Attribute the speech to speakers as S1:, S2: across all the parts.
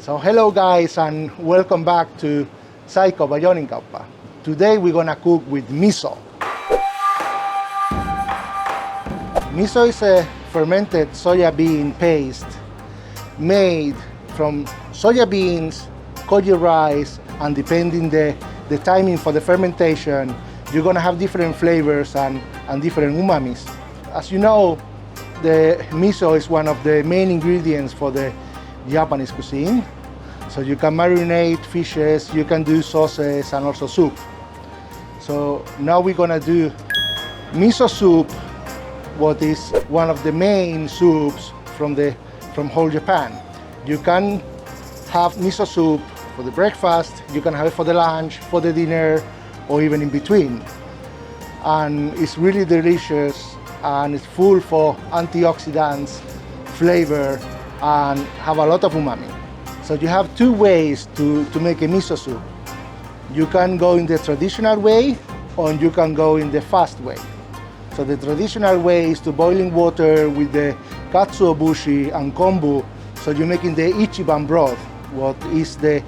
S1: So hello guys and welcome back to Saiko Kauppa. Today we're gonna cook with miso. Miso is a fermented soya bean paste made from soya beans, koji rice, and depending the timing for the fermentation, you're gonna have different flavors and different umamis. As you know, the miso is one of the main ingredients for the Japanese cuisine. So you can marinate fishes, you can do sauces and also soup. So now we're gonna do miso soup, what is one of the main soups from whole Japan. You can have miso soup for the breakfast, you can have it for the lunch, for the dinner, or even in between. And it's really delicious and it's full for antioxidants, flavor, and have a lot of umami. So you have two ways to make a miso soup. You can go in the traditional way or you can go in the fast way. So the traditional way is to boiling water with the Katsuobushi and Kombu. So you're making the Ichiban Broth, what is the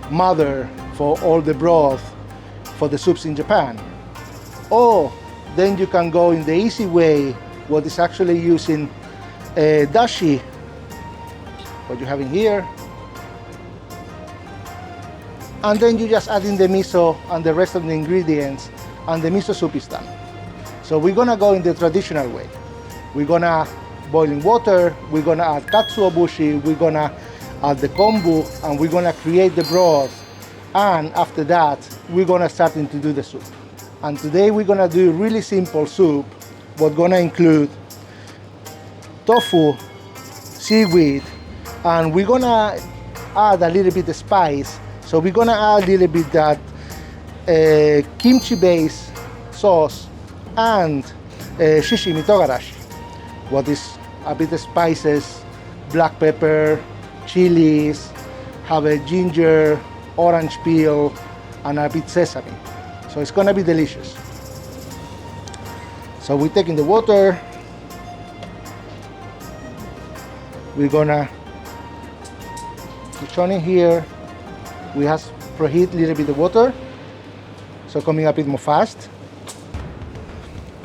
S1: mother for all the broth for the soups in Japan. Or then you can go in the easy way, what is actually using dashi, what you have in here. And then you just add in the miso and the rest of the ingredients and the miso soup is done. So we're gonna go in the traditional way. We're gonna boil in water, we're gonna add Katsuobushi, we're gonna add the kombu, and we're gonna create the broth. And after that, we're gonna start to do the soup. And today we're gonna do really simple soup, what's gonna include tofu, seaweed, and we're gonna add a little bit of spice. So we're gonna add a little bit that kimchi-based sauce and shishimi togarashi, what is a bit of spices, black pepper, chilies, have a ginger, orange peel, and a bit sesame. So it's gonna be delicious. So we're taking the water. We're gonna put on in here. We have preheat a little bit of water, so coming up a bit more fast.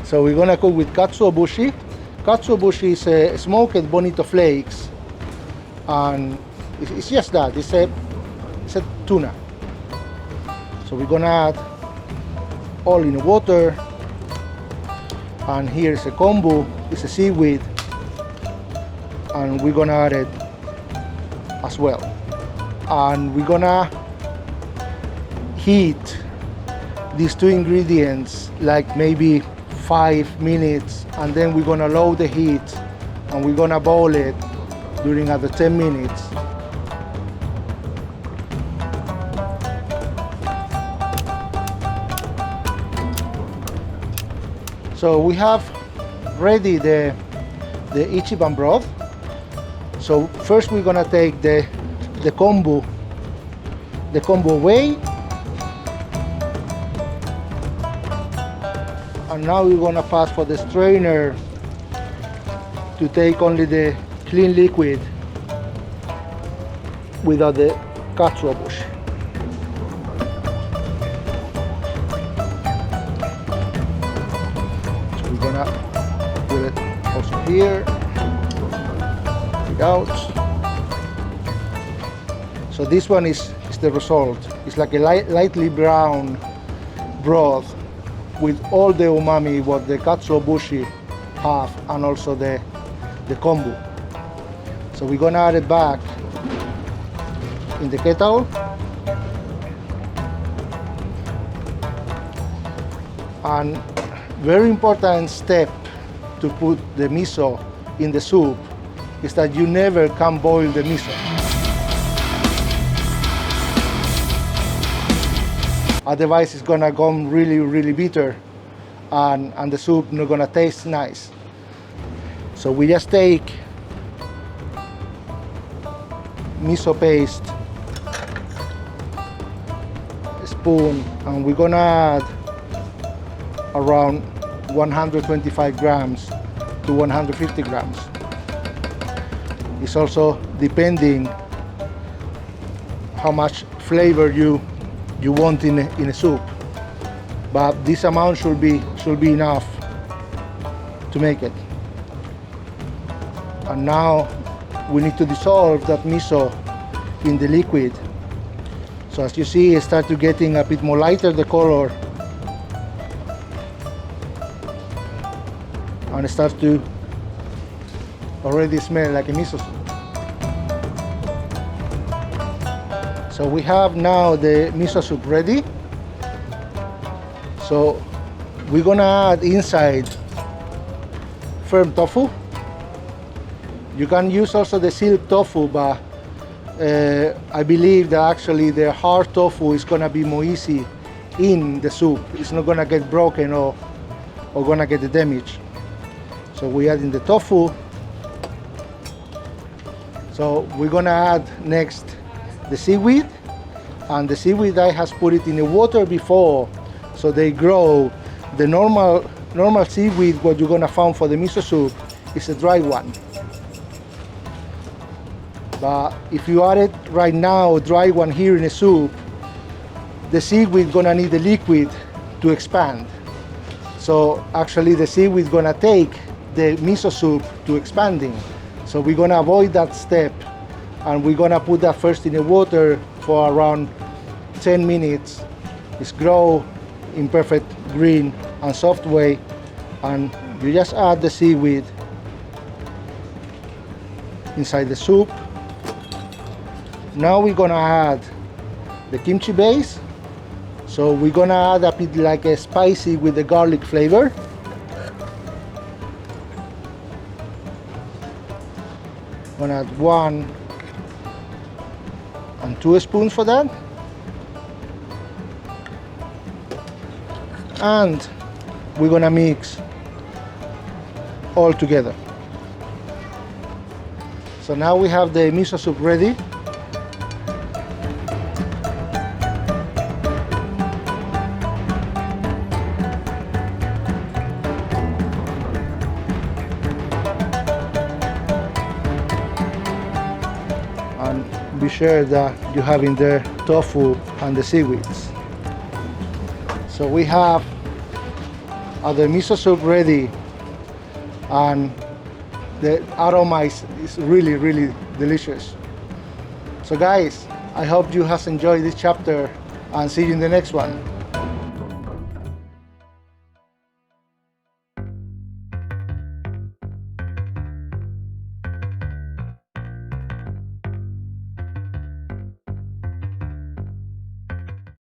S1: So we're gonna cook with Katsuobushi. Katsuobushi is a smoked Bonito flakes, and it's just that, it's a tuna. So we're gonna add all in the water, and here is a kombu, it's a seaweed, and we're gonna add it as well. And we're gonna heat these two ingredients like maybe 5 minutes, and then we're gonna lower the heat and we're gonna boil it during other 10 minutes. So we have ready the Ichiban broth. So first we're gonna take the kombu away, and now we're gonna pass for the strainer to take only the clean liquid without the katsuobushi. So we're gonna put it also here, take it out. So this one is the result. It's like a lightly brown broth with all the umami what the Katsuobushi have and also the kombu. So we're gonna add it back in the kettle. And very important step to put the miso in the soup is that you never can boil the miso. Otherwise it's gonna go really bitter and the soup not gonna taste nice. So we just take miso paste, a spoon, and we're gonna add around 125 grams to 150 grams. It's also depending how much flavor you want in a soup. But this amount should be enough to make it. And now we need to dissolve that miso in the liquid. So as you see, it starts to getting a bit more lighter, the color, and it starts to already smell like a miso soup. So we have now the miso soup ready. So we're gonna add inside firm tofu. You can use also the silk tofu, but I believe that actually the hard tofu is gonna be more easy in the soup. It's not gonna get broken or gonna get the damage. So we add in the tofu. So we're gonna add next the seaweed, and the seaweed I has put it in the water before, so they grow. The normal seaweed, what you're gonna find for the miso soup, is a dry one. But if you add it right now, dry one here in a soup, the seaweed gonna need the liquid to expand. So actually the seaweed gonna take the miso soup to expanding. So we're gonna avoid that step, and we're gonna put that first in the water for around 10 minutes. It's grow in perfect green and soft way, and you just add the seaweed inside the soup. Now we're gonna add the kimchi base. So we're gonna add a bit like a spicy with the garlic flavor. I'm gonna add 1 and 2 spoons for that. And we're gonna mix all together. So now we have the miso soup ready. And be sure that you have in there tofu and the seaweeds. So we have the miso soup ready, and the aroma is really, really delicious. So guys, I hope you have enjoyed this chapter, and see you in the next one.